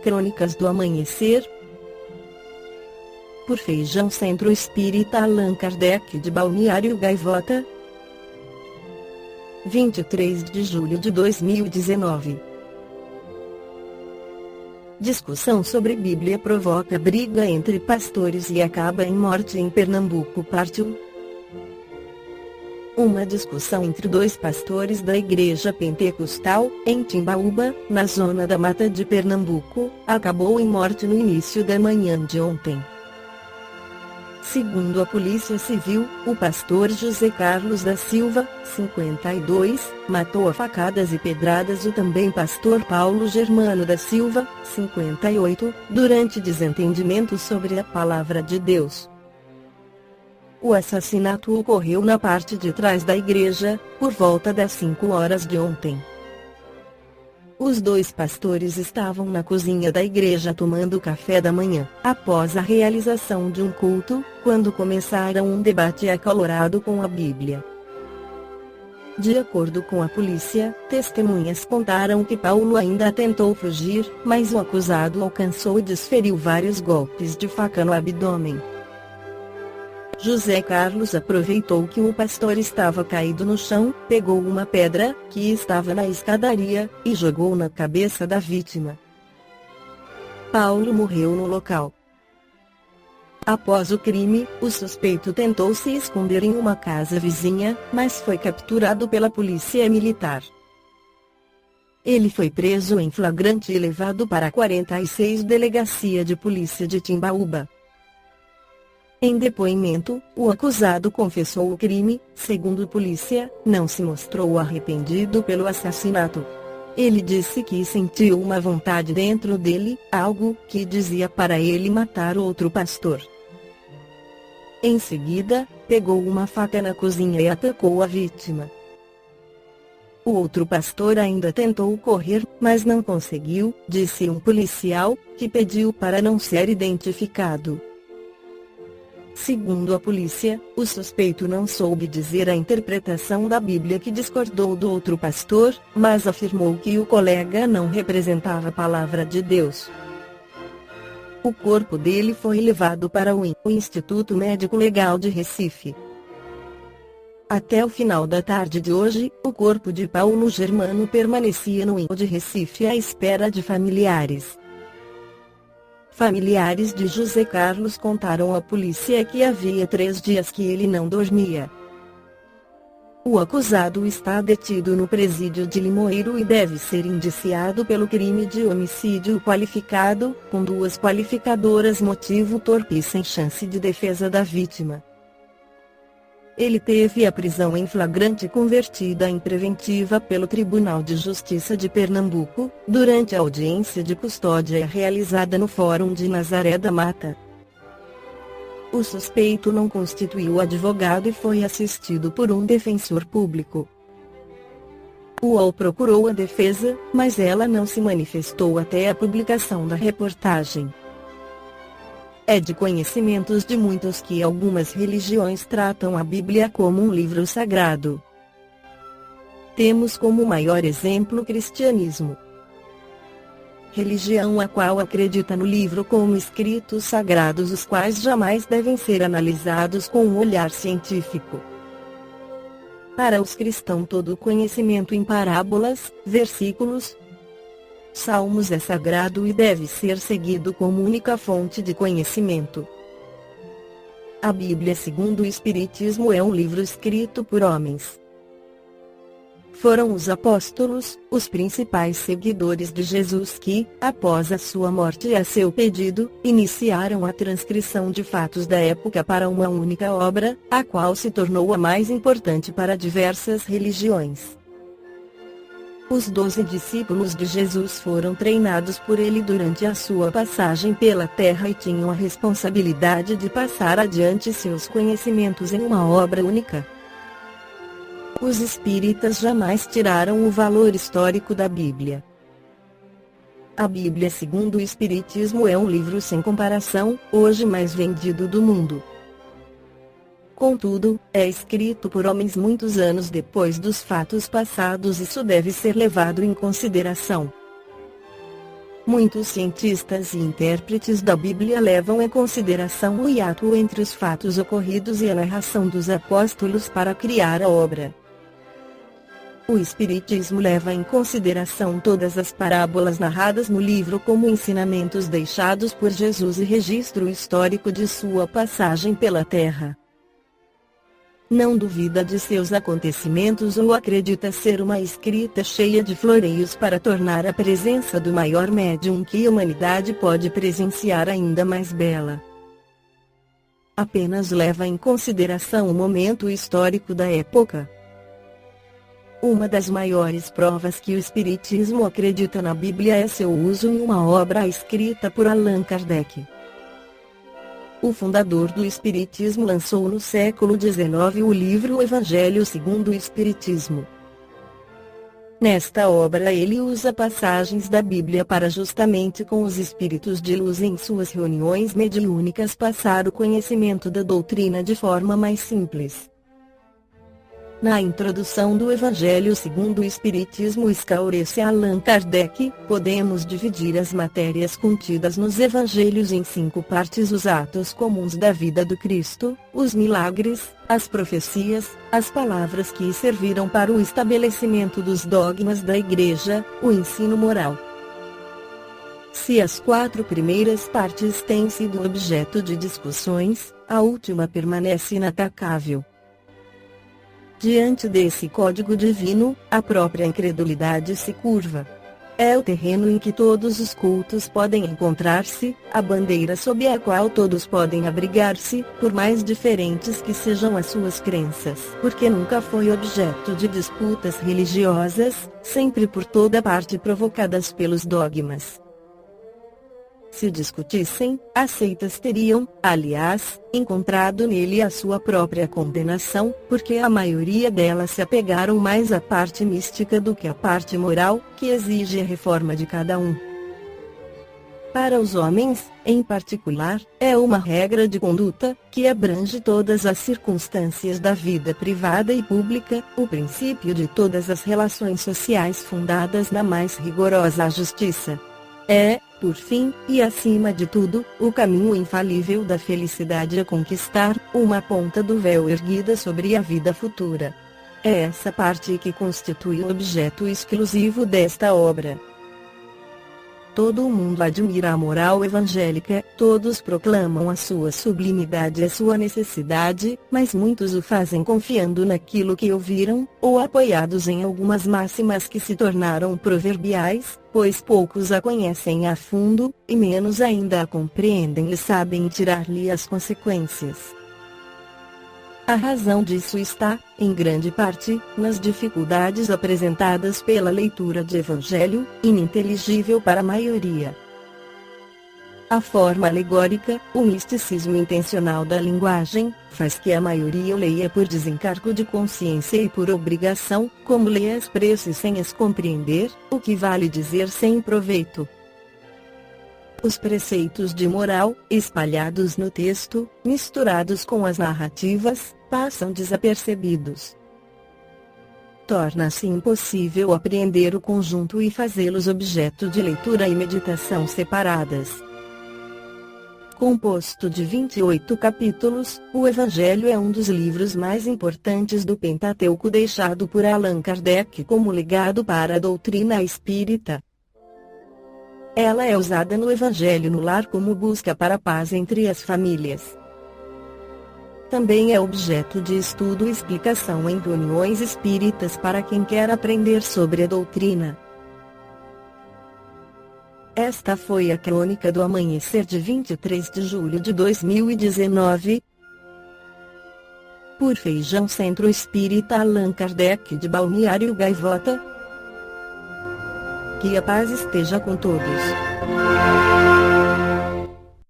Crônicas do Amanhecer. Por Feijão, Centro Espírita Allan Kardec de Balneário Gaivota, 23 de julho de 2019. Discussão sobre Bíblia provoca briga entre pastores e acaba em morte em Pernambuco. Parte 1. Uma discussão entre dois pastores da Igreja Pentecostal, em Timbaúba, na zona da Mata de Pernambuco, acabou em morte no início da manhã de ontem. Segundo a Polícia Civil, o pastor José Carlos da Silva, 52, matou a facadas e pedradas o também pastor Paulo Germano da Silva, 58, durante desentendimento sobre a palavra de Deus. O assassinato ocorreu na parte de trás da igreja, por volta das 5 horas de ontem. Os dois pastores estavam na cozinha da igreja tomando café da manhã, após a realização de um culto, quando começaram um debate acalorado com a Bíblia. De acordo com a polícia, testemunhas contaram que Paulo ainda tentou fugir, mas o acusado alcançou e desferiu vários golpes de faca no abdômen. José Carlos aproveitou que o pastor estava caído no chão, pegou uma pedra, que estava na escadaria, e jogou na cabeça da vítima. Paulo morreu no local. Após o crime, o suspeito tentou se esconder em uma casa vizinha, mas foi capturado pela polícia militar. Ele foi preso em flagrante e levado para a 46 Delegacia de Polícia de Timbaúba. Em depoimento, o acusado confessou o crime. Segundo a polícia, não se mostrou arrependido pelo assassinato. Ele disse que sentiu uma vontade dentro dele, algo que dizia para ele matar outro pastor. Em seguida, pegou uma faca na cozinha e atacou a vítima. O outro pastor ainda tentou correr, mas não conseguiu, disse um policial, que pediu para não ser identificado. Segundo a polícia, o suspeito não soube dizer a interpretação da Bíblia que discordou do outro pastor, mas afirmou que o colega não representava a palavra de Deus. O corpo dele foi levado para o Instituto Médico Legal de Recife. Até o final da tarde de hoje, o corpo de Paulo Germano permanecia no INCO de Recife à espera de familiares. Familiares de José Carlos contaram à polícia que havia 3 dias que ele não dormia. O acusado está detido no presídio de Limoeiro e deve ser indiciado pelo crime de homicídio qualificado, com 2 qualificadoras: motivo torpe e sem chance de defesa da vítima. Ele teve a prisão em flagrante convertida em preventiva pelo Tribunal de Justiça de Pernambuco, durante a audiência de custódia realizada no Fórum de Nazaré da Mata. O suspeito não constituiu advogado e foi assistido por um defensor público. O UOL procurou a defesa, mas ela não se manifestou até a publicação da reportagem. É de conhecimentos de muitos que algumas religiões tratam a Bíblia como um livro sagrado. Temos como maior exemplo o cristianismo. Religião a qual acredita no livro como escritos sagrados, os quais jamais devem ser analisados com um olhar científico. Para os cristãos, todo o conhecimento em parábolas, versículos, Salmos é sagrado e deve ser seguido como única fonte de conhecimento. A Bíblia, segundo o Espiritismo, é um livro escrito por homens. Foram os apóstolos, os principais seguidores de Jesus que, após a sua morte e a seu pedido, iniciaram a transcrição de fatos da época para uma única obra, a qual se tornou a mais importante para diversas religiões. Os 12 discípulos de Jesus foram treinados por ele durante a sua passagem pela terra e tinham a responsabilidade de passar adiante seus conhecimentos em uma obra única. Os espíritas jamais tiraram o valor histórico da Bíblia. A Bíblia, segundo o Espiritismo, é um livro sem comparação, hoje mais vendido do mundo. Contudo, é escrito por homens muitos anos depois dos fatos passados. Isso deve ser levado em consideração. Muitos cientistas e intérpretes da Bíblia levam em consideração o hiato entre os fatos ocorridos e a narração dos apóstolos para criar a obra. O Espiritismo leva em consideração todas as parábolas narradas no livro como ensinamentos deixados por Jesus e registro histórico de sua passagem pela Terra. Não duvida de seus acontecimentos ou acredita ser uma escrita cheia de floreios para tornar a presença do maior médium que a humanidade pode presenciar ainda mais bela. Apenas leva em consideração o momento histórico da época. Uma das maiores provas que o Espiritismo acredita na Bíblia é seu uso em uma obra escrita por Allan Kardec. O fundador do Espiritismo lançou no século XIX o livro Evangelho segundo o Espiritismo. Nesta obra ele usa passagens da Bíblia para justamente com os espíritos de luz em suas reuniões mediúnicas passar o conhecimento da doutrina de forma mais simples. Na introdução do Evangelho segundo o Espiritismo esclarece Allan Kardec, podemos dividir as matérias contidas nos Evangelhos em 5 partes: os atos comuns da vida do Cristo, os milagres, as profecias, as palavras que serviram para o estabelecimento dos dogmas da Igreja, o ensino moral. Se as 4 primeiras partes têm sido objeto de discussões, a última permanece inatacável. Diante desse código divino, a própria incredulidade se curva. É o terreno em que todos os cultos podem encontrar-se, a bandeira sob a qual todos podem abrigar-se, por mais diferentes que sejam as suas crenças, porque nunca foi objeto de disputas religiosas, sempre por toda parte provocadas pelos dogmas. Se discutissem, as seitas teriam, aliás, encontrado nele a sua própria condenação, porque a maioria delas se apegaram mais à parte mística do que à parte moral, que exige a reforma de cada um. Para os homens, em particular, é uma regra de conduta, que abrange todas as circunstâncias da vida privada e pública, o princípio de todas as relações sociais fundadas na mais rigorosa justiça. É, por fim, e acima de tudo, o caminho infalível da felicidade a conquistar, uma ponta do véu erguida sobre a vida futura. É essa parte que constitui o objeto exclusivo desta obra. Todo o mundo admira a moral evangélica, todos proclamam a sua sublimidade e a sua necessidade, mas muitos o fazem confiando naquilo que ouviram, ou apoiados em algumas máximas que se tornaram proverbiais, pois poucos a conhecem a fundo, e menos ainda a compreendem e sabem tirar-lhe as consequências. A razão disso está, em grande parte, nas dificuldades apresentadas pela leitura de Evangelho, ininteligível para a maioria. A forma alegórica, o misticismo intencional da linguagem, faz que a maioria o leia por desencargo de consciência e por obrigação, como lê as preces sem as compreender, o que vale dizer sem proveito. Os preceitos de moral, espalhados no texto, misturados com as narrativas, passam desapercebidos. Torna-se impossível apreender o conjunto e fazê-los objeto de leitura e meditação separadas. Composto de 28 capítulos, o Evangelho é um dos livros mais importantes do Pentateuco deixado por Allan Kardec como legado para a doutrina espírita. Ela é usada no Evangelho no Lar como busca para a paz entre as famílias. Também é objeto de estudo e explicação em reuniões espíritas para quem quer aprender sobre a doutrina. Esta foi a crônica do amanhecer de 23 de julho de 2019. Por Feijão Centro Espírita Allan Kardec de Balneário Gaivota. Que a paz esteja com todos.